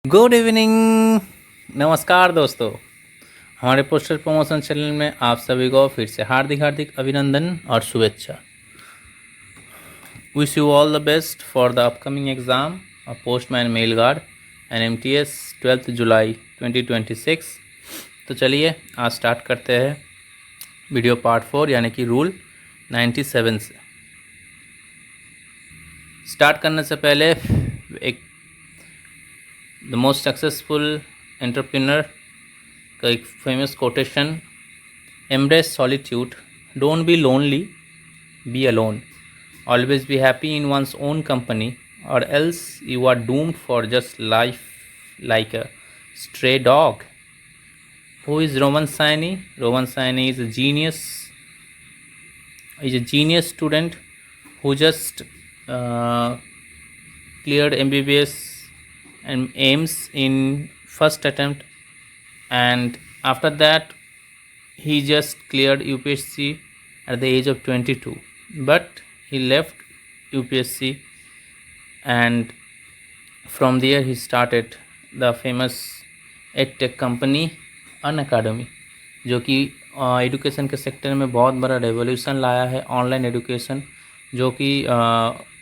Good evening. नमस्कार दोस्तों, हमारे पोस्टर प्रमोशन चैनल में आप सभी को फिर से हार्दिक हार्दिक अभिनंदन और शुभेच्छा। Wish you all the best for the upcoming exam of postman mail guard and MTS 12 July 2026। तो चलिए आज स्टार्ट करते हैं वीडियो पार्ट 4 यानी कि रूल 97 से। स्टार्ट करने से पहले एक द मोस्ट सक्सेसफुल एंटरप्रेन्योर का एक famous quotation, embrace solitude, don't be lonely, be alone, always be happy in one's own company और else you are doomed for just life like a stray dog. Who is Roman Saini? Roman Saini is a genius student who just cleared MBBS and AIMS in first attempt, and after that he just cleared UPSC at the age of 22, but he left UPSC and from there he started the famous edtech company Unacademy, जो कि education के sector में बहुत बड़ा revolution लाया है। Online education जो कि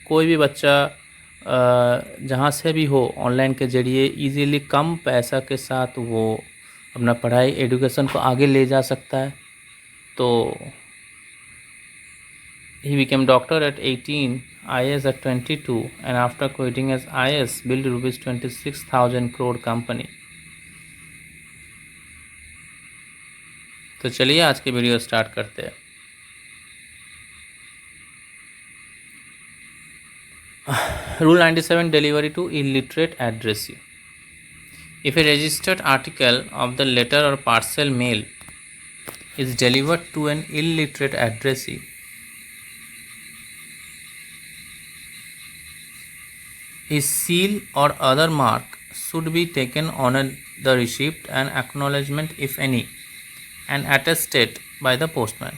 कोई भी बच्चा जहाँ से भी हो ऑनलाइन के ज़रिए इजीली कम पैसा के साथ वो अपना पढ़ाई एजुकेशन को आगे ले जा सकता है। तो he became doctor at 18, IAS at 22, and after quitting as IAS built rupees 26,000 crore company। तो चलिए आज की वीडियो स्टार्ट करते हैं। Rule 97, delivery to illiterate addressee. If a registered article of the letter or parcel mail is delivered to an illiterate addressee, his seal or other mark should be taken on the receipt and acknowledgement, if any, and attested by the postman.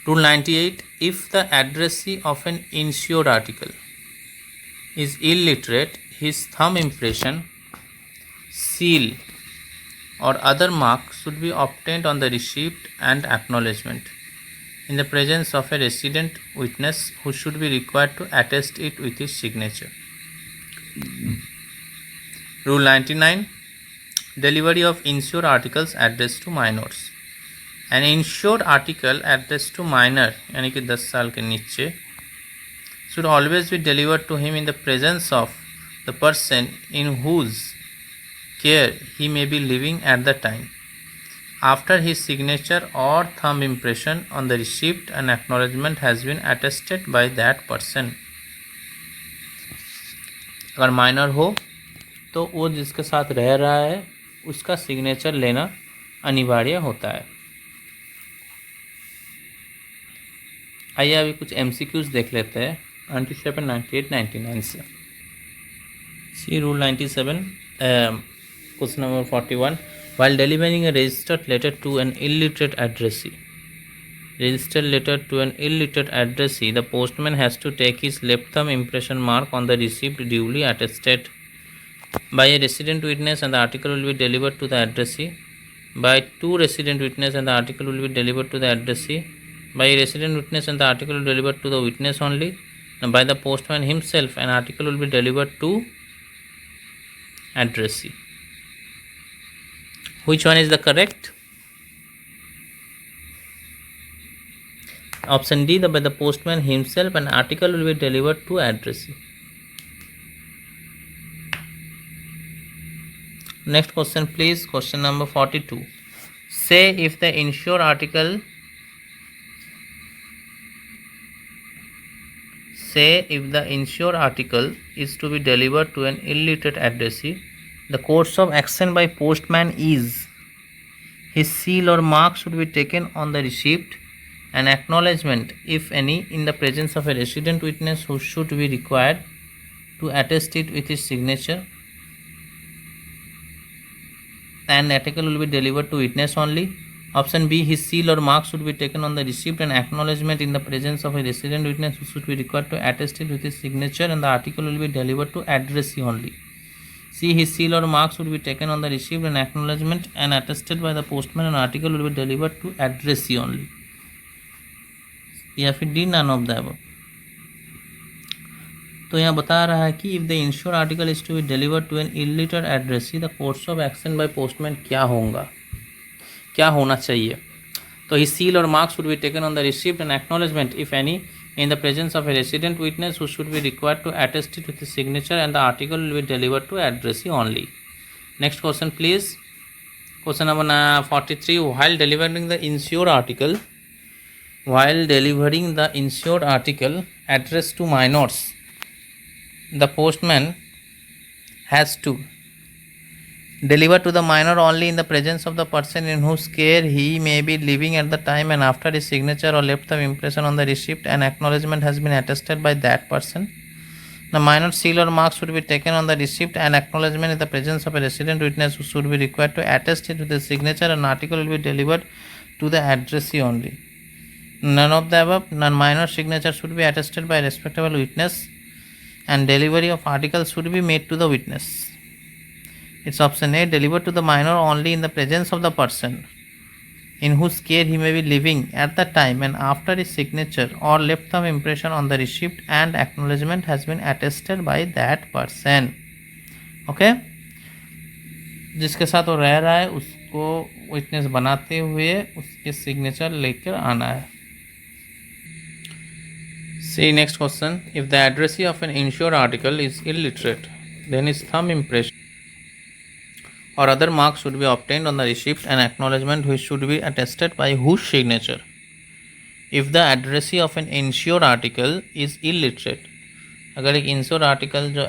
Rule 98, if the addressee of an insured article is illiterate, his thumb impression, seal or other mark should be obtained on the receipt and acknowledgement in the presence of a resident witness who should be required to attest it with his signature. Rule 99, delivery of insured articles addressed to minors. An insured article addressed to minor यानी कि 10 साल के नीचे should always be delivered to him in the presence of the person in whose care he may be living at the time, after his signature or thumb impression on the receipt and acknowledgement has been attested by that person। अगर minor हो तो वो जिसके साथ रह रहा है उसका सिग्नेचर लेना अनिवार्य होता है। आइए अभी कुछ MCQs देख लेते हैं 97, 98, 99 से। See rule 97, question number 41, while delivering a registered letter to an illiterate addressee, the postman has to take his left thumb impression mark on the receipt duly attested by a resident witness, and the article will be delivered to the addressee by two resident witness, and the article will be delivered to the addressee by a resident witness, and the article will be delivered to the witness only, and by the postman himself, an article will be delivered to addressee. Which one is the correct? Option D, by the postman himself, an article will be delivered to addressee. Next question please, question number 42. Say if the insured article is to be delivered to an illiterate addressee, the course of action by postman is his seal or mark should be taken on the receipt and acknowledgement, if any, in the presence of a resident witness who should be required to attest it with his signature, and article will be delivered to witness only Option B, his seal or mark should be taken on the receipt and acknowledgement in the presence of a resident witness who should be required to attest it with his signature, and the article will be delivered to addressee only. C, his seal or mark should be taken on the receipt and acknowledgement and attested by the postman, and article will be delivered to addressee only. या फिर D, none of the above. तो यहाँ बता रहा है कि if the insured article is to be delivered to an illiterate addressee, the course of action by postman क्या होगा, क्या होना चाहिए. तो ही सील और marks should be taken on the receipt and acknowledgement if any in the presence of a resident witness who should be required to attest it with his signature, and the article will be delivered to addressee only. Next question please. Question number 43. While delivering the insured article addressed to minors, the postman has to deliver to the minor only in the presence of the person in whose care he may be living at the time, and after his signature or left the impression on the receipt and acknowledgement has been attested by that person. The minor seal or mark should be taken on the receipt and acknowledgement in the presence of a resident witness who should be required to attest it with his signature, and article will be delivered to the addressee only. None of the above. None minor signature should be attested by a respectable witness, and delivery of article should be made to the witness. It's option A, delivered to the minor only in the presence of the person in whose care he may be living at the time, and after his signature or left thumb impression on the receipt and acknowledgement has been attested by that person. Okay, जिसके साथ वो रह रहा है उसको witness बनाते हुए उसके सिग्नेचर लेकर आना है. See next question. If the addressee of an insured article is illiterate, then his thumb impression or other marks should be obtained on the receipt and acknowledgement, which should be attested by whose signature. If the addressee of an insured article is illiterate, अगर एक ensure article जो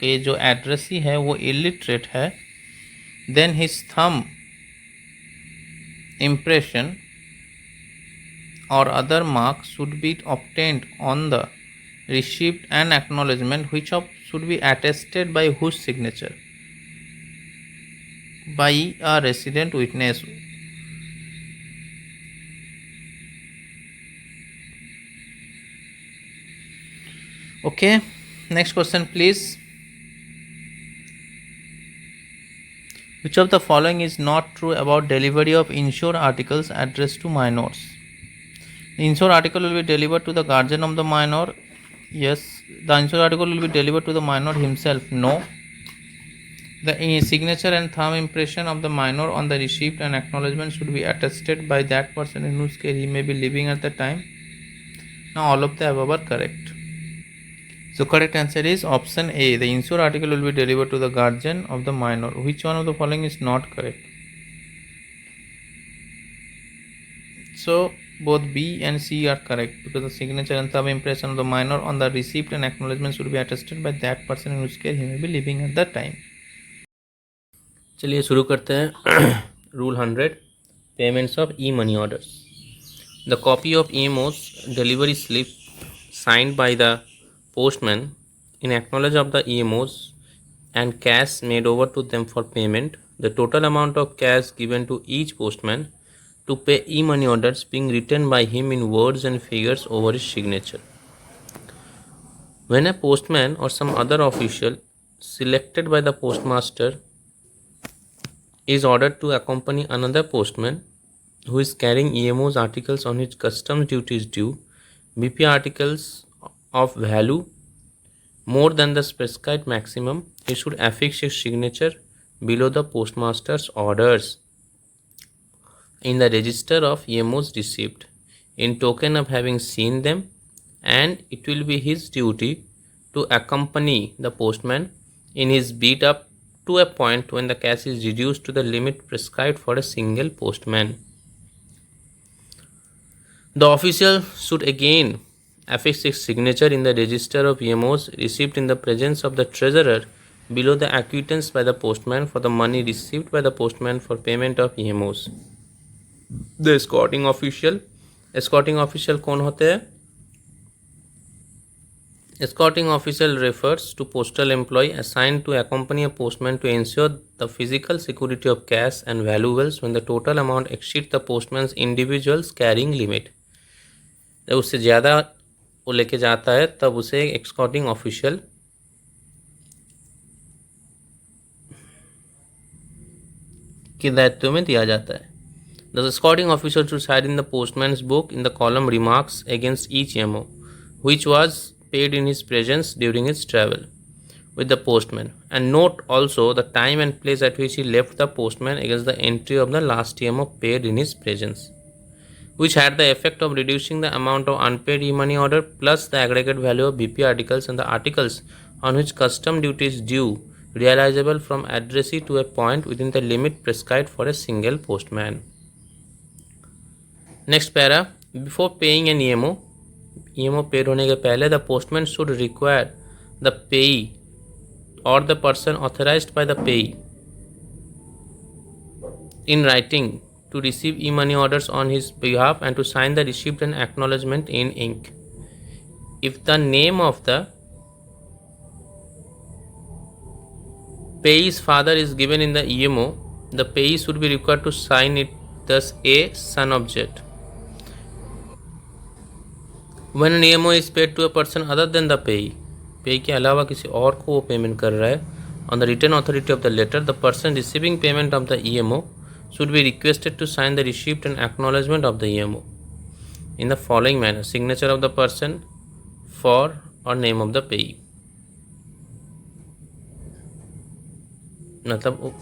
के जो addressee है वो illiterate है, then his thumb impression or other mark should be obtained on the receipt and acknowledgement, which should be attested by whose signature. By a resident witness. Okay, next question please. Which of the following is not true about delivery of insured articles addressed to minors? The insured article will be delivered to the guardian of the minor. Yes. The insured article will be delivered to the minor himself. No. The signature and thumb impression of the minor on the receipt and acknowledgement should be attested by that person in whose care he may be living at the time. Now all of the above are correct. So correct answer is option A. The insured article will be delivered to the guardian of the minor. Which one of the following is not correct? So both B and C are correct, because the signature and thumb impression of the minor on the receipt and acknowledgement should be attested by that person in whose care he may be living at the time. चलिए शुरू करते हैं. Rule 100, payments of e money orders. The copy of EMO's delivery slip signed by the postman in acknowledge of the EMO's and cash made over to them for payment. The total amount of cash given to each postman to pay e-money orders being written by him in words and figures over his signature. When a postman or some other official selected by the postmaster is ordered to accompany another postman who is carrying EMO's articles on his customs duties due, BP articles of value more than the prescribed maximum, he should affix his signature below the postmaster's orders in the register of EMO's receipt in token of having seen them, and it will be his duty to accompany the postman in his beat up to a point when the cash is reduced to the limit prescribed for a single postman. The official should again affix his signature in the register of EMO's received in the presence of the treasurer below the acquittance by the postman for the money received by the postman for payment of EMO's. The escorting official कौन होते हैं? Escorting official refers to postal employee assigned to accompany a postman to ensure the physical security of cash and valuables when the total amount exceeds the postman's individual's carrying limit. जब उससे ज़्यादा वो लेके जाता है तब उसे escorting official के दायित्व में दिया जाता है. The escorting officer should cite in the postman's book in the column remarks against each EMO, which was paid in his presence during his travel with the postman, and note also the time and place at which he left the postman against the entry of the last EMO paid in his presence, which had the effect of reducing the amount of unpaid e-money order plus the aggregate value of BP articles and the articles on which custom duty is due realizable from addressee to a point within the limit prescribed for a single postman. Next para, before paying an EMO paid होने के पहले the postman should require the payee or the person authorized by the payee in writing to receive e-money orders on his behalf and to sign the receipt and acknowledgement in ink. If the name of the payee's father is given in the EMO, the payee should be required to sign it, thus a son object. When an EMO is paid to a person other than the payee के अलावा किसी और को वो payment कर रहा है, on the written authority of the letter, the person receiving payment of the EMO should be requested to sign the receipt and acknowledgement of the EMO in the following manner: signature of the person, for or name of the payee. मतलब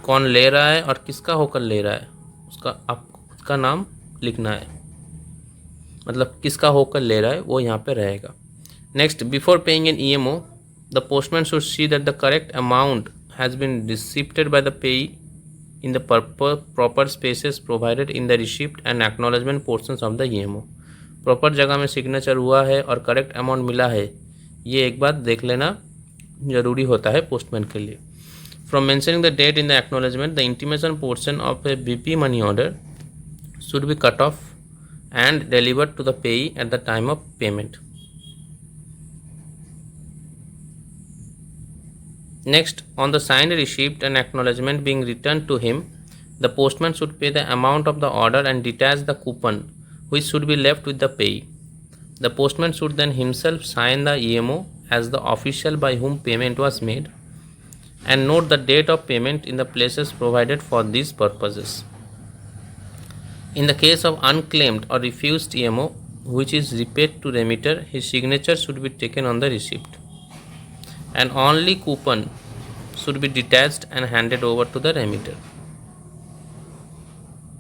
कौन ले रहा है और किसका होकर ले रहा है उसका आपको खुद का नाम लिखना है, मतलब किसका होकर ले रहा है वो यहाँ पे रहेगा. Next, before paying an EMO, the postman should see that the correct amount has been receipted by the payee in the proper spaces provided in the receipt and acknowledgement portions of the EMO. Proper जगह में signature हुआ है और correct amount मिला है, ये एक बात देख लेना ज़रूरी होता है पोस्टमैन के लिए. From mentioning the date in the acknowledgement, the intimation portion of a BP money order should be cut off and delivered to the payee at the time of payment. Next, on the signed receipt and acknowledgement being returned to him, the postman should pay the amount of the order and detach the coupon, which should be left with the payee. The postman should then himself sign the EMO as the official by whom payment was made and note the date of payment in the places provided for these purposes. In the case of unclaimed or refused EMO, which is repaid to remitter, his signature should be taken on the receipt, and only coupon should be detached and handed over to the remitter.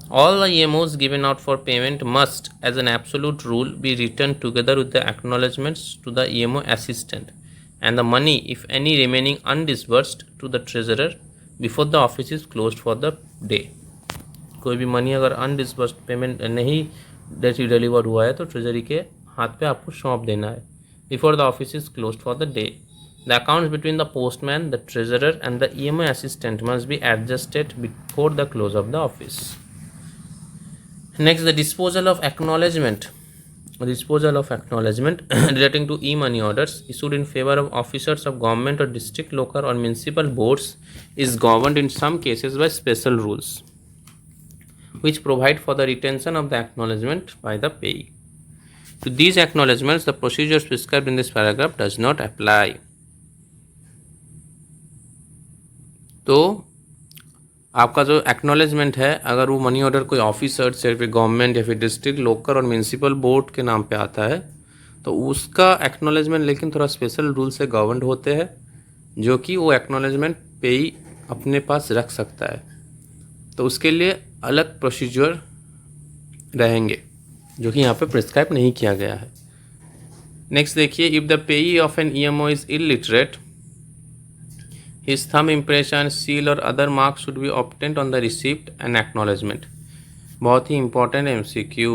All the EMOs given out for payment must, as an absolute rule, be returned together with the acknowledgements to the EMO assistant and the money, if any, remaining undisbursed to the treasurer before the office is closed for the day. कोई भी money अगर अनडिस्बर्स्ड payment नहीं deliver हुआ है तो treasury के हाथ पे आपको सौंप देना है before the office is closed for the day. The accounts between the postman, the treasurer and the EMO assistant must be adjusted before the close of the office. Next, the disposal of acknowledgement. Disposal of acknowledgement relating to e-money orders issued in favor of officers of government or district, local or municipal boards is governed in some cases by special rules which provide for the retention of the acknowledgement by the payee. To these acknowledgements, the procedures prescribed in this paragraph does not apply. तो आपका जो acknowledgement है, अगर वो money order कोई officer या फिर government या फिर डिस्ट्रिक्ट, लोकल और म्यूनसिपल बोर्ड के नाम पे आता है तो उसका एक्नॉलेजमेंट लेकिन थोड़ा स्पेशल रूल से गवर्नड होते हैं, जो कि वो एक्नॉलेजमेंट पे ही अपने पास रख सकता है. तो उसके लिए अलग प्रोसीजर रहेंगे जो कि यहाँ पे प्रिस्क्राइब नहीं किया गया है. नेक्स्ट देखिए, if the payee of an EMO is illiterate, his thumb impression, seal or other marks should be obtained on the receipt and acknowledgement. बहुत ही important MCQ.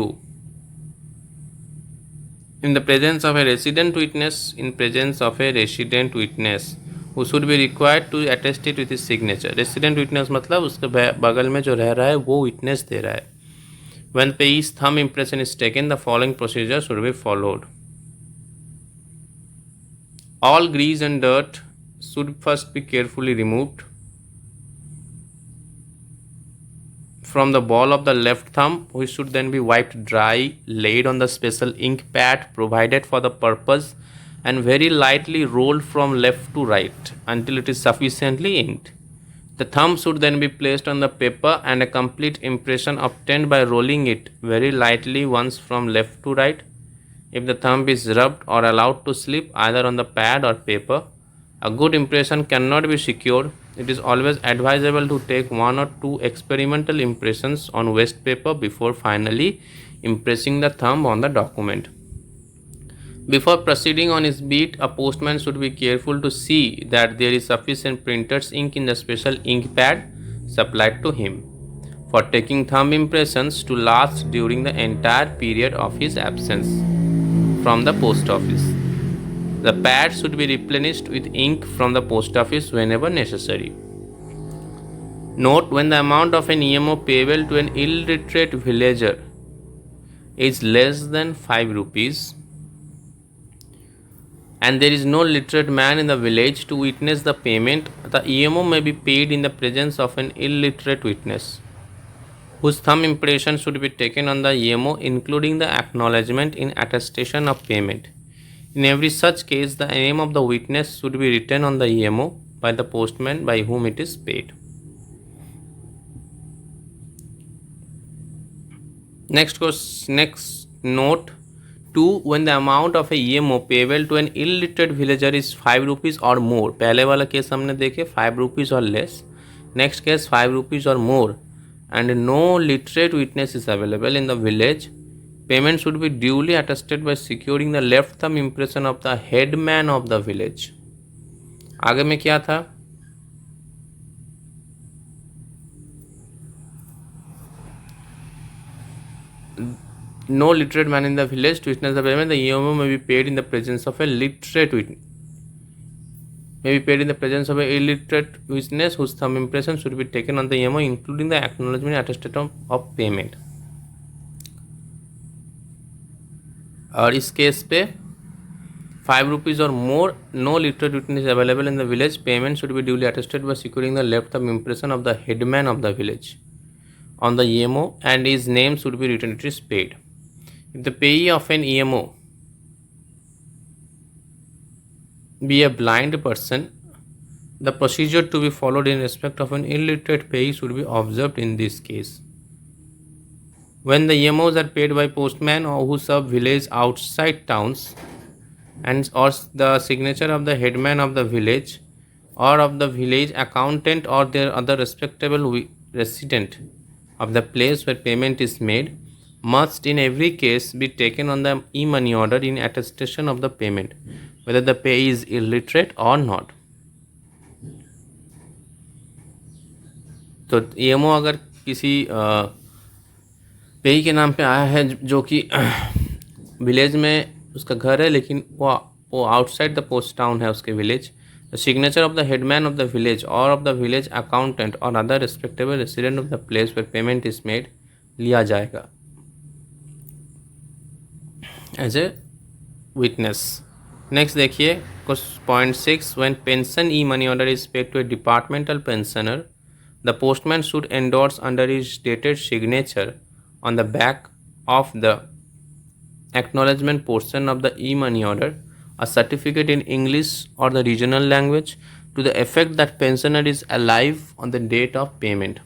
In the presence of a resident witness, in presence of a resident witness who should be required to attest it with his signature. Resident witness मतलब उसके बगल में जो रह रहा है वो witness दे रहा है. When pay's thumb impression is taken, the following procedure should be followed. All grease and dirt should first be carefully removed from the ball of the left thumb, which should then be wiped dry, laid on the special ink pad provided for the purpose, and very lightly rolled from left to right until it is sufficiently inked. The thumb should then be placed on the paper and a complete impression obtained by rolling it very lightly once from left to right. If the thumb is rubbed or allowed to slip either on the pad or paper, a good impression cannot be secured. It is always advisable to take 1 or 2 experimental impressions on waste paper before finally impressing the thumb on the document. Before proceeding on his beat, a postman should be careful to see that there is sufficient printer's ink in the special ink pad supplied to him for taking thumb impressions to last during the entire period of his absence from the post office. The pad should be replenished with ink from the post office whenever necessary. Note, when the amount of an EMO payable to an illiterate villager is less than 5 rupees and there is no literate man in the village to witness the payment, the EMO may be paid in the presence of an illiterate witness, whose thumb impression should be taken on the EMO, including the acknowledgement in attestation of payment. In every such case, the name of the witness should be written on the EMO by the postman by whom it is paid. Next note 2. When the amount of a EMO payable to an illiterate villager is 5 rupees or more. पहले वाला case हमने देखे 5 rupees or less. Next case 5 rupees or more and no literate witness is available in the village. Payment should be duly attested by securing the left thumb impression of the headman of the village. आगे में क्या था? No literate man in the village to witness the payment. The EMO may be paid in the presence of a literate witness. May be paid in the presence of a illiterate witness whose thumb impression should be taken on the EMO, including the acknowledgement attestation of payment. और इस case पे 5 rupees or more, no literate witness is available in the village. Payment should be duly attested by securing the left thumb impression of the headman of the village on the EMO and his name should be written. It is paid. If the payee of an EMO be a blind person, the procedure to be followed in respect of an illiterate payee should be observed in this case. When the EMOs are paid by postmen or who serve village outside towns and or the signature of the headman of the village or of the village accountant or their other respectable resident of the place where payment is made, must in every case be taken on the e-money order in attestation of the payment, whether the payee is illiterate or not. तो EMO अगर किसी पेई के नाम पे आया है जो कि विलेज में उसका घर है लेकिन वो आउटसाइड द पोस्ट टाउन है उसके village, the signature of the headman of the village और ऑफ द विलेज अकाउंटेंट और other respectable resident of the place where payment is made लिया जाएगा एज ए विटनेस. नेक्स्ट देखिए point 6. When pension e money order is paid to a departmental pensioner, the postman should endorse under his dated signature on the back of the acknowledgement portion of the e-money order a certificate in English or the regional language to the effect that pensioner is alive on the date of payment.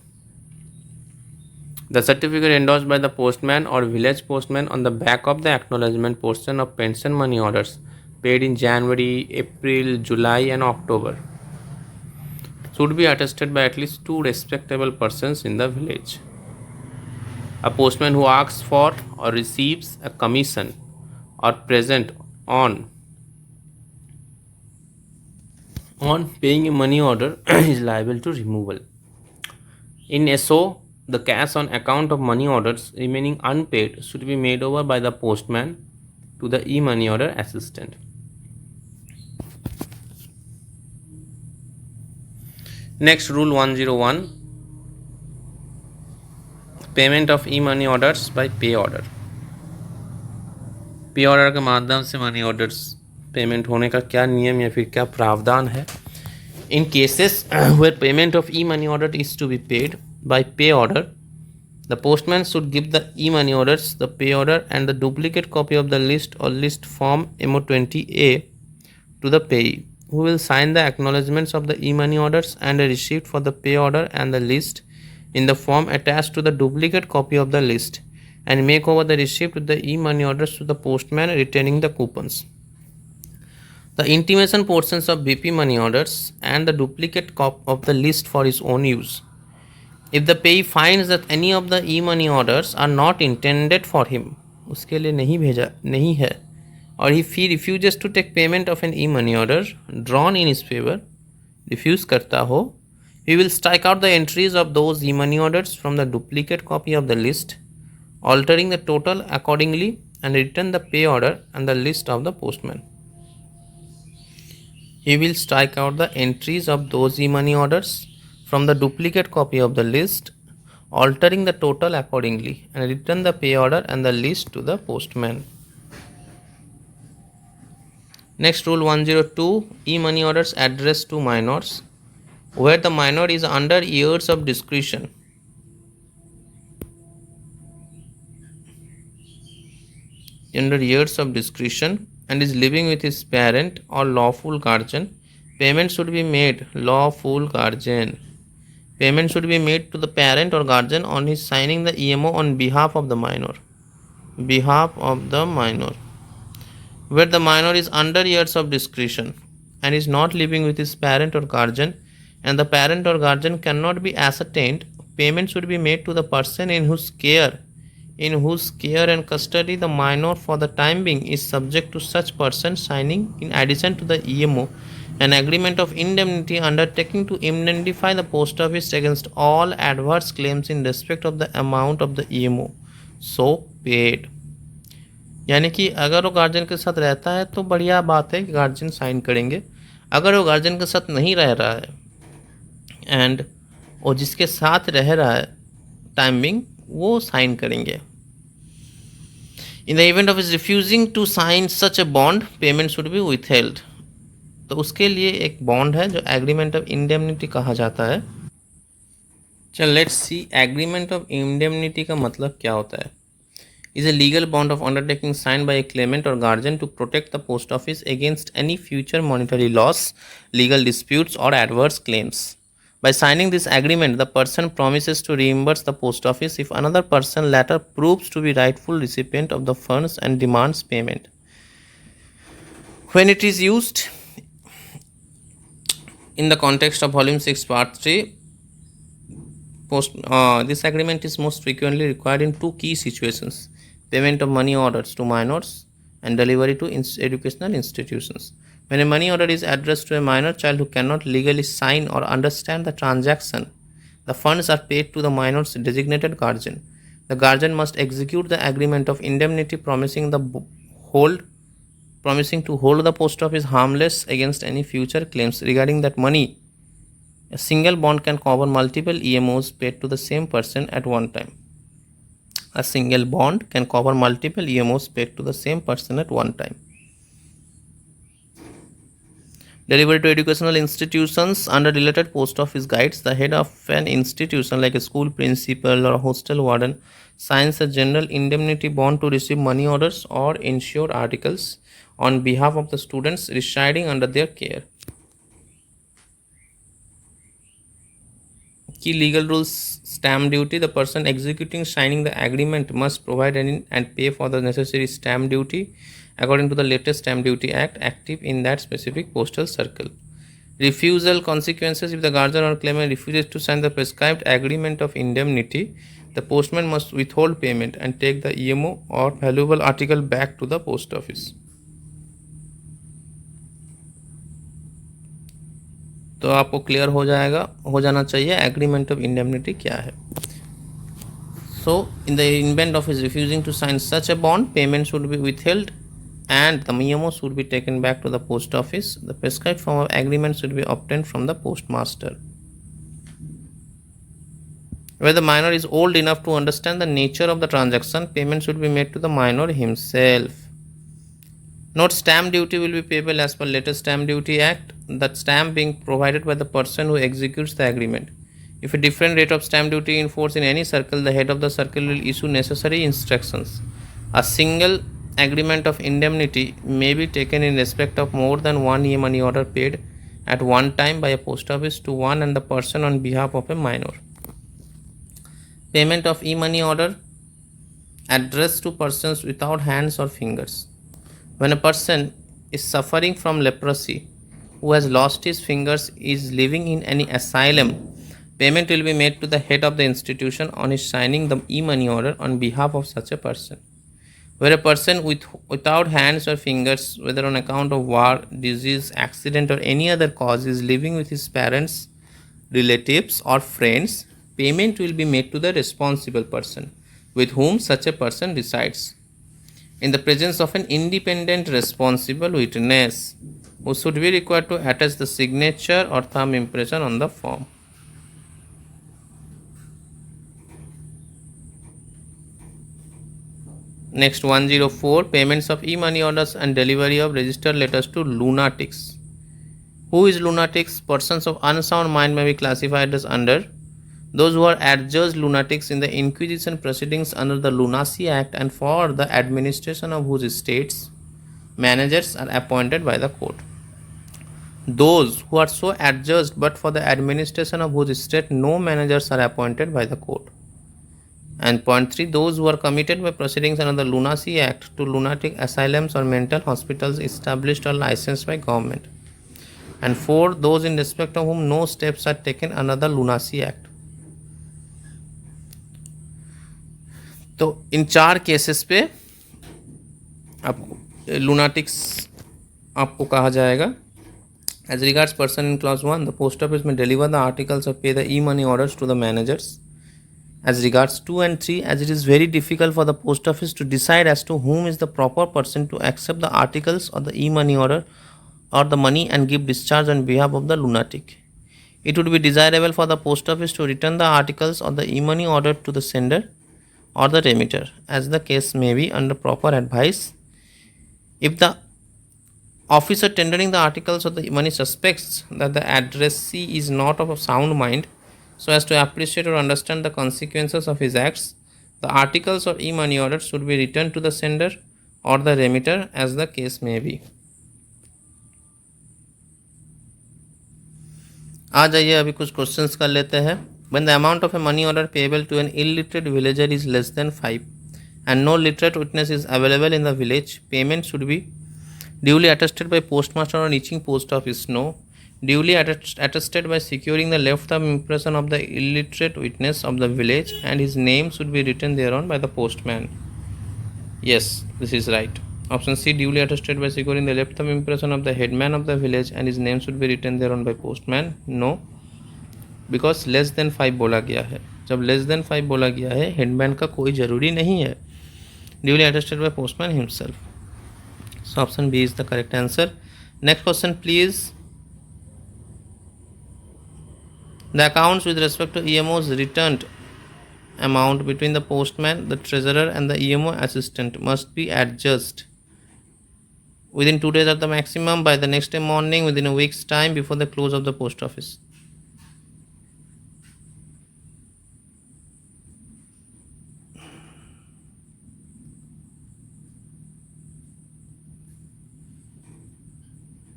The certificate endorsed by the postman or village postman on the back of the acknowledgement portion of pension money orders paid in January, April, July and October should be attested by at least 2 respectable persons in the village. A postman who asks for or receives a commission or present on paying a money order is liable to removal. In SO, the cash on account of money orders remaining unpaid should be made over by the postman to the e-money order assistant. Next, rule 101, payment of e money orders by pay order. Pay order के माध्यम से money orders payment होने का क्या नियम या फिर क्या प्रावधान है. In cases where payment of e-money order is to be paid by pay order, the postman should give the e-money orders, the pay order, and the duplicate copy of the list or list form MO20A to the payee, who will sign the acknowledgements of the e-money orders and a receipt for the pay order and the list in the form attached to the duplicate copy of the list, and make over the receipt with the e-money orders to the postman retaining the coupons. The intimation portions of BP money orders and the duplicate copy of the list for his own use. If the payee finds that any of the e-money orders are not intended for him, उसके लिए नहीं भेजा नहीं है, or if he refuses to take payment of an e-money order drawn in his favor, refuse करता हो, he will strike out the entries of those e-money orders from the duplicate copy of the list, altering the total accordingly, and return the pay order and the list of the postman. He will strike out the entries of those e-money orders from the duplicate copy of the list, altering the total accordingly, and return the pay order and the list to the postman. Next rule 102, e-money orders addressed to minors, where the minor is under years of discretion. And is living with his parent or lawful guardian, payment should be made Payment should be made to the parent or guardian on his signing the EMO on behalf of the minor. Where the minor is under years of discretion and is not living with his parent or guardian, and the parent or guardian cannot be ascertained, payment should be made to the person in whose care and custody the minor for the time being is subject, to such person signing, in addition to the EMO, an agreement of indemnity undertaking to indemnify the post office against all adverse claims in respect of the amount of the EMO so paid. यानी कि अगर वो guardian के साथ रहता है तो बढ़िया बात है कि गार्जियन साइन करेंगे. अगर वो गार्जियन के साथ नहीं रह रहा है एंड वो जिसके साथ रह रहा है टाइम बिंग, वो साइन करेंगे. In the event of his refusing to sign such a bond, payment should be withheld. तो उसके लिए एक बॉन्ड है जो एग्रीमेंट ऑफ इंडेमनिटी कहा जाता है. चल let's see agreement of indemnity का मतलब क्या होता है. Is a legal bond of undertaking signed by a claimant or guardian to protect the post office against any future monetary loss, legal disputes or adverse claims. By signing this agreement, the person promises to reimburse the post office if another person later proves to be rightful recipient of the funds and demands payment. When it is used in the context of Volume 6, Part 3, this agreement is most frequently required in two key situations: payment of money orders to minors and delivery to educational institutions. When a money order is addressed to a minor child who cannot legally sign or understand the transaction, the funds are paid to the minor's designated guardian. The guardian must execute the agreement of indemnity, promising to hold the post office harmless against any future claims regarding that money. A single bond can cover multiple EMOs paid to the same person at one time. Delivery to educational institutions. Under related post office guides, the head of an institution like a school principal or a hostel warden signs a general indemnity bond to receive money orders or insured articles on behalf of the students residing under their care. Key legal rules. Stamp duty. The person executing signing the agreement must provide and pay for the necessary stamp duty according to the latest Stamp Duty Act active in that specific postal circle. Refusal consequences. If the guardian or claimant refuses to sign the prescribed agreement of indemnity, the postman must withhold payment and take the EMO or valuable article back to the post office. तो आपको clear हो जाना चाहिए agreement of indemnity क्या है. So, in the event of his refusing to sign such a bond, payment should be withheld and the memo should be taken back to the post office. The prescribed form of agreement should be obtained from the postmaster. Where the minor is old enough to understand the nature of the transaction, payment should be made to the minor himself. Note, stamp duty will be payable as per latest Stamp Duty Act, that stamp being provided by the person who executes the agreement. If a different rate of stamp duty in force in any circle, the head of the circle will issue necessary instructions. A single agreement of indemnity may be taken in respect of more than one e-money order paid at one time by a post office to one and the person on behalf of a minor. Payment of e-money order addressed to persons without hands or fingers. When a person is suffering from leprosy, who has lost his fingers, is living in any asylum, payment will be made to the head of the institution on his signing the e-money order on behalf of such a person. Where a person without hands or fingers, whether on account of war, disease, accident, or any other cause, is living with his parents, relatives, or friends, payment will be made to the responsible person with whom such a person resides, in the presence of an independent responsible witness, who should be required to attach the signature or thumb impression on the form. Next, 104, payments of e-money orders and delivery of registered letters to lunatics. Who is lunatics? Persons of unsound mind may be classified as under those who are adjudged lunatics in the inquisition proceedings under the Lunacy Act, and for the administration of whose estates managers are appointed by the court. Those who are so adjudged, but for the administration of whose estate no managers are appointed by the court. And point 3, those who are committed by proceedings under the Lunacy Act to lunatic asylums or mental hospitals established or licensed by government. And 4, those in respect of whom no steps are taken under the Lunacy Act. तो इन 4 cases पे आपको lunatics आपको कहा जाएगा. As regards person in clause 1, the post office may deliver the articles or pay the e-money orders to the managers. As regards 2 and 3, as it is very difficult for the post office to decide as to whom is the proper person to accept the articles or the e-money order or the money and give discharge on behalf of the lunatic, it would be desirable for the post office to return the articles or the e-money order to the sender or the remitter, as the case may be, under proper advice. If the officer tendering the articles of the money suspects that the addressee is not of a sound mind so as to appreciate or understand the consequences of his acts, the articles or e-money orders should be returned to the sender or the remitter, as the case may be. आ जाइए अभी कुछ questions कर लेते हैं. When the amount of a money order payable to an illiterate villager is less than 5 and no literate witness is available in the village, payment should be duly attested by postmaster on reaching post office. No. Duly attested by securing the left thumb impression of the illiterate witness of the village, and his name should be written thereon by the postman. Yes, this is right. Option C, duly attested by securing the left thumb impression of the headman of the village, and his name should be written thereon by postman. No, because less than 5 बोला गया है. जब less than 5 बोला गया है, headman का कोई ज़रूरी नहीं है. Duly attested by postman himself. So option B is the correct answer. Next question, please. The accounts with respect to EMO's returned amount between the postman, the treasurer, and the EMO assistant must be adjusted within 2 days of the maximum, by the next day morning, within a week's time, before the close of the post office.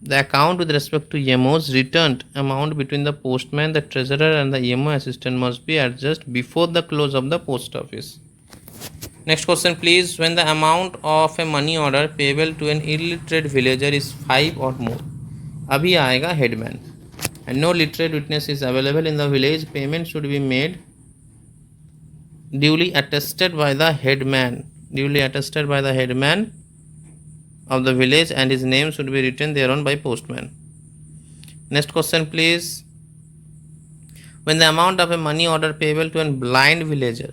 The account with respect to EMO's returned amount between the postman, the treasurer, and the EMO assistant must be adjusted before the close of the post office. Next question, please. When the amount of a money order payable to an illiterate villager is 5 or more, अभी आएगा headman, and no literate witness is available in the village, payment should be made duly attested by the headman. Duly attested by the headman of the village, and his name should be written thereon by postman. Next question, please. When the amount of a money order payable to a blind villager,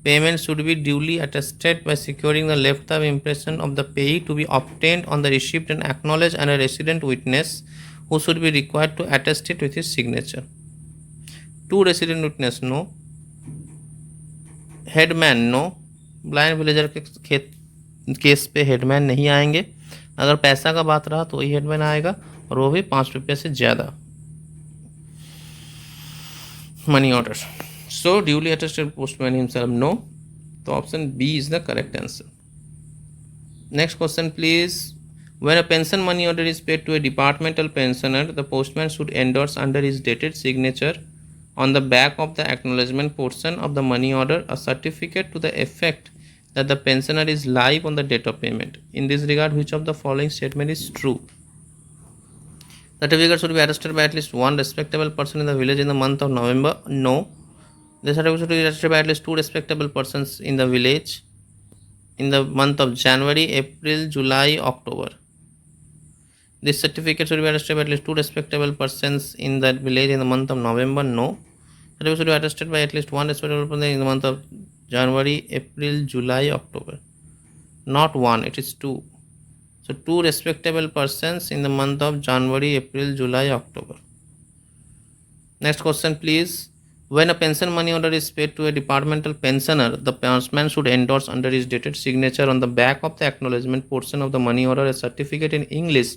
payment should be duly attested by securing the left thumb impression of the payee to be obtained on the receipt and acknowledged, and a resident witness who should be required to attest it with his signature. 2 resident witness, no. Headman, no. Blind villager के case पे headman नहीं आएंगे. अगर पैसा का बात रहा तो वही हेड में आएगा, और वो भी 5 रुपये से ज़्यादा money order. So duly attested postman himself no. तो option B is the correct answer. Next question please. When a pension money order is paid to a departmental pensioner, the postman should endorse under his dated signature on the back of the acknowledgement portion of the money order a certificate to the effect that the pensioner is live on the date of payment. In this regard, which of the following statement is true? The certificate should be attested by at least one respectable person in the village in the month of November. No. The certificate should be attested by at least two respectable persons in the village in the month of January, April, July, October. This certificate should be attested by at least two respectable persons in that village in the month of November. No. Certificate should be attested by at least one respectable person in the month of January, April, July, October. Not one, it is two. So two respectable persons in the month of January, April, July, October. Next question please. When a pension money order is paid to a departmental pensioner, the pensioner should endorse under his dated signature on the back of the acknowledgement portion of the money order a certificate in English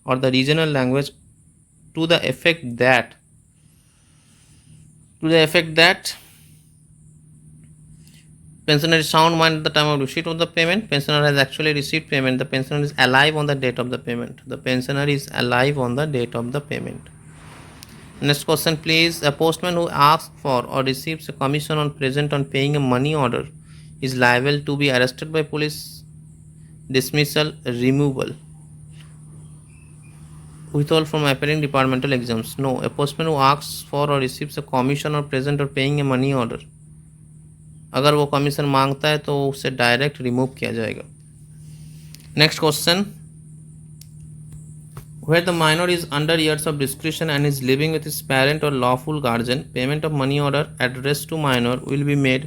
or the regional language to the effect that pensioner is sound mind at the time of receipt of the payment. Pensioner has actually received payment. The pensioner is alive on the date of the payment. The pensioner is alive on the date of the payment. Next question please. A postman who asks for or receives a commission on present on paying a money order is liable to be arrested by police, dismissal, removal, withhold from appearing departmental exams. No. A postman who asks for or receives a commission on present or paying a money order, अगर वो commission मांगता है तो उसे direct remove किया जाएगा. Next question. Where the minor is under years of discretion and is living with his parent or lawful guardian, payment of money order addressed to minor will be made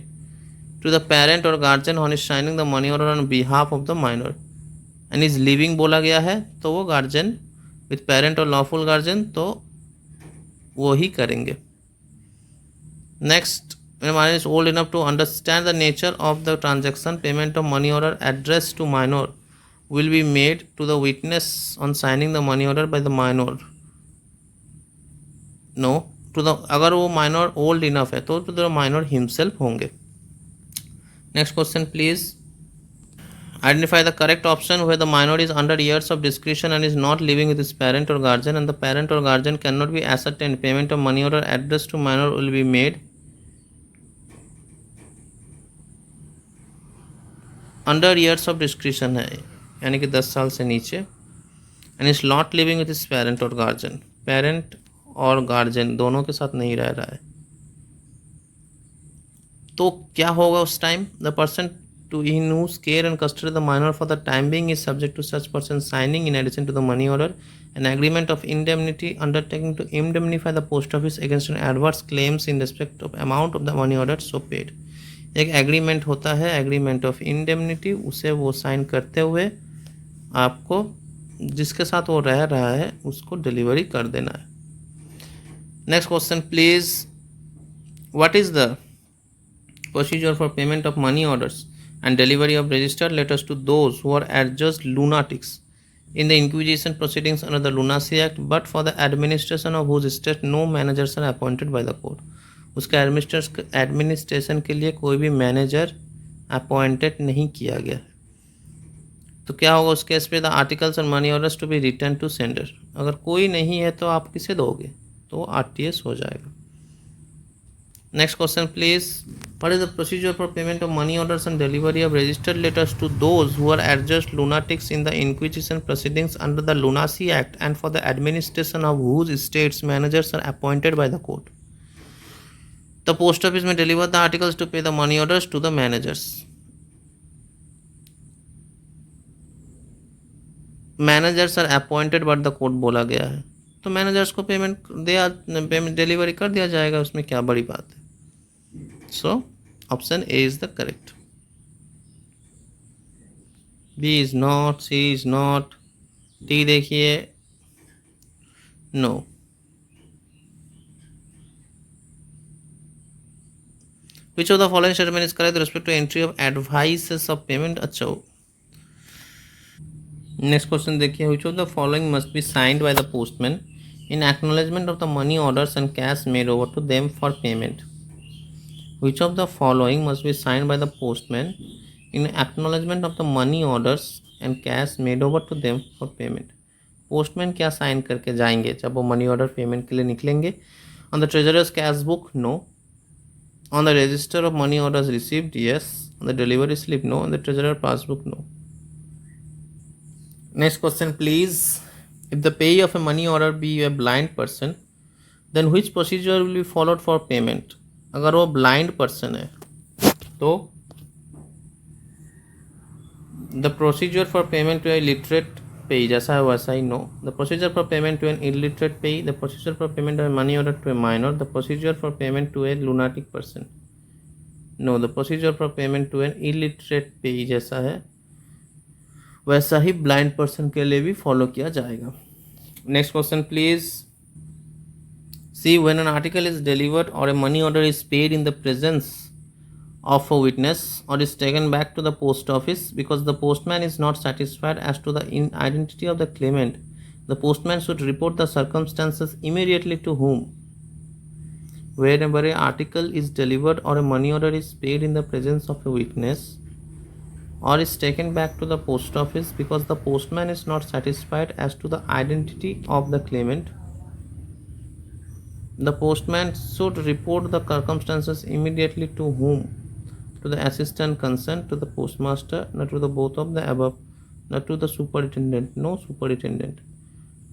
to the parent or guardian on his signing the money order on behalf of the minor. And is living बोला गया है तो वो guardian with parent और lawful guardian तो वो ही करेंगे. Next, when minor is old enough to understand the nature of the transaction, payment of money order addressed to minor will be made to the witness on signing the money order by the minor. No. to the अगर वो minor old enough है तो to the minor himself होंगे. Next question please. Identify the correct option where the minor is under years of discretion and is not living with his parent or guardian and the parent or guardian cannot be ascertained. Payment of money order addressed to minor will be made under years of discretion है, यानी कि 10 साल से नीचे. And is not living with his parent और guardian. Parent और guardian दोनों के साथ नहीं रह रहा है. तो क्या होगा उस time? The person to in whose care and custody the minor for the time being is subject to such person signing in addition to the money order an agreement of indemnity undertaking to indemnify the post office against an adverse claims in respect of amount of the money order so paid. एक agreement होता है, agreement of indemnity, उसे वो sign करते हुए आपको जिसके साथ वो रह रहा है उसको डिलीवरी कर देना है. Next question please. What is the procedure for payment of money orders and delivery of registered letters to those who are adjudged lunatics in the inquisition proceedings under the Lunacy Act, but for the administration of whose state no managers are appointed by the court. उसका administration के लिए कोई भी manager appointed नहीं किया गया. तो क्या होगा उस केस पे? The articles on money orders to be return to sender. अगर कोई नहीं है तो आप किसे दोगे? तो आरटीएस हो जाएगा. Next question please. What is the procedure for payment of money orders and delivery of registered letters to those who are adjudged lunatics in the inquisition proceedings under the Lunacy Act and for the administration of whose states managers are appointed by the court. The post office may deliver the articles to pay the money orders to the managers. Managers are appointed but the court बोला गया है तो managers को payment delivery कर दिया जाएगा. उसमें क्या बड़ी बात है? So option A is the correct. B is not, C is not, D देखिए no. Which of the following statement is correct with respect to entry of advices of payment? अच्छा नेक्स्ट क्वेश्चन देखिए, which of the following must be signed by the postman in acknowledgement of the money orders and cash made over to them for payment. Which of the following must be signed by the postman in acknowledgement of the money orders and cash made over to them for payment. Postman क्या sign करके जाएंगे जब वो money order payment के लिए निकलेंगे? On the treasurer's cash book, no. On the register of money orders received, yes. On the delivery slip, no. On the treasurer passbook, no. Next question please. If the payee of a money order be a blind person, then which procedure will be followed for payment? अगर वो blind person है तो the procedure for payment to a literate payee जैसा है वैसा ही, no. The procedure for payment to an illiterate payee, the procedure for payment of a money order to a minor, the procedure for payment to a lunatic person, no. The procedure for payment to an illiterate payee जैसा है वैसा ही blind person के लिए भी follow किया जाएगा। Next question please. C, when an article is delivered or a money order is paid in the presence of a witness or is taken back to the post office because the postman is not satisfied as to the identity of the claimant, the postman should report the circumstances immediately to whom? Whenever an article is delivered or a money order is paid in the presence of a witness or is taken back to the post office because the postman is not satisfied as to the identity of the claimant, the postman should report the circumstances immediately to whom? To the assistant concerned, to the postmaster, not to the both of the above, not to the superintendent, no superintendent,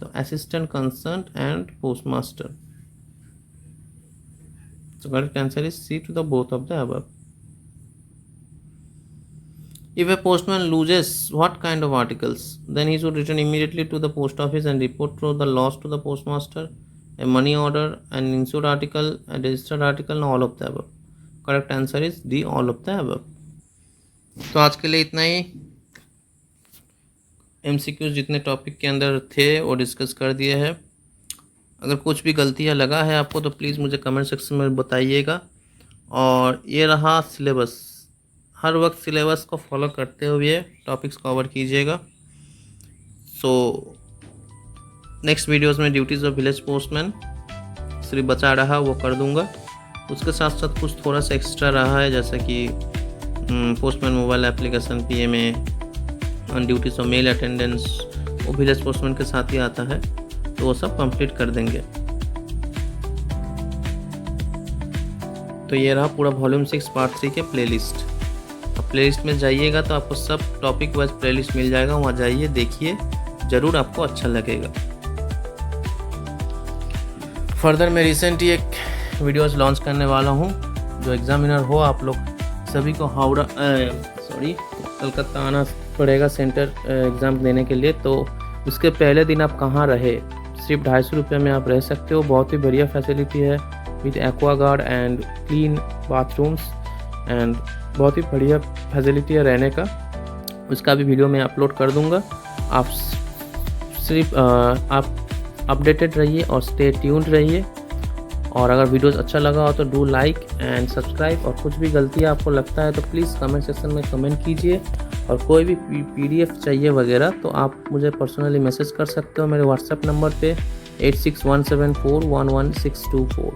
the assistant concerned and postmaster. So correct answer is C, to the both of the above. If a postman loses what kind of articles, then he should return immediately to the post office and report to the loss to the postmaster, a money order, an insured article, a registered article, and all of the above. Correct answer is D, all of the above. तो आज के लिए इतना ही। MCQs जितने topic के अंदर थे वो डिस्कस कर दिए हैं। अगर कुछ भी गलतियाँ लगा है आपको तो प्लीज़ मुझे कमेंट सेक्शन में बताइएगा। और ये रहा सिलेबस, हर वक्त सिलेबस को फॉलो करते हुए टॉपिक्स कवर कीजिएगा। सो नेक्स्ट वीडियोस में ड्यूटीज़ ऑफ विलेज पोस्टमैन सिर्फ बचा रहा वो कर दूंगा। उसके साथ साथ कुछ थोड़ा सा एक्स्ट्रा रहा है, जैसे कि postman mobile application, PMA, on duties of male attendance, वो विलेज पोस्टमैन के साथ ही आता है, तो वो सब कंप्लीट कर देंगे। तो ये रहा पूरा वॉल्यूम 6 पार्ट 3 के प्लेलिस्ट। अब प्लेलिस्ट में जाइएगा तो आपको सब टॉपिक वाइज प्लेलिस्ट मिल जाएगा, वहाँ जाइए देखिए, ज़रूर आपको अच्छा लगेगा। फर्दर मैं रिसेंट ही एक वीडियोस लॉन्च करने वाला हूं। जो एग्ज़ामिनर हो आप लोग सभी को कलकत्ता आना पड़ेगा सेंटर एग्ज़ाम देने के लिए। तो उसके पहले दिन आप कहाँ रहे, सिर्फ 250 रुपये में आप रह सकते हो। बहुत ही बढ़िया फैसिलिटी है with Aquaguard and clean bathrooms and बहुत ही बढ़िया फैसिलिटी है रहने का। उसका भी वीडियो मैं अपलोड कर दूँगा। आप सिर्फ आप अपडेटेड रहिए और स्टे ट्यून्ड रहिए। और अगर वीडियोस अच्छा लगा हो तो डू लाइक एंड सब्सक्राइब। और कुछ भी गलतियाँ आपको लगता है तो प्लीज़ कमेंट सेक्शन में कमेंट कीजिए। और कोई भी पीडीएफ चाहिए वगैरह तो आप मुझे पर्सनली मैसेज कर सकते हो मेरे व्हाट्सएप नंबर पे 8617411624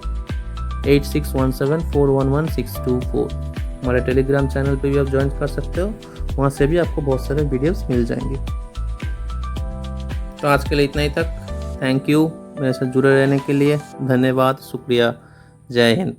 8617411624। हमारे टेलीग्राम चैनल पे भी आप ज्वाइन कर सकते हो, वहाँ से भी आपको बहुत सारे वीडियोस मिल जाएंगे। तो आज के लिए इतना ही तक। थैंक यू मेरे साथ जुड़े रहने के लिए। धन्यवाद, शुक्रिया, जय हिंद।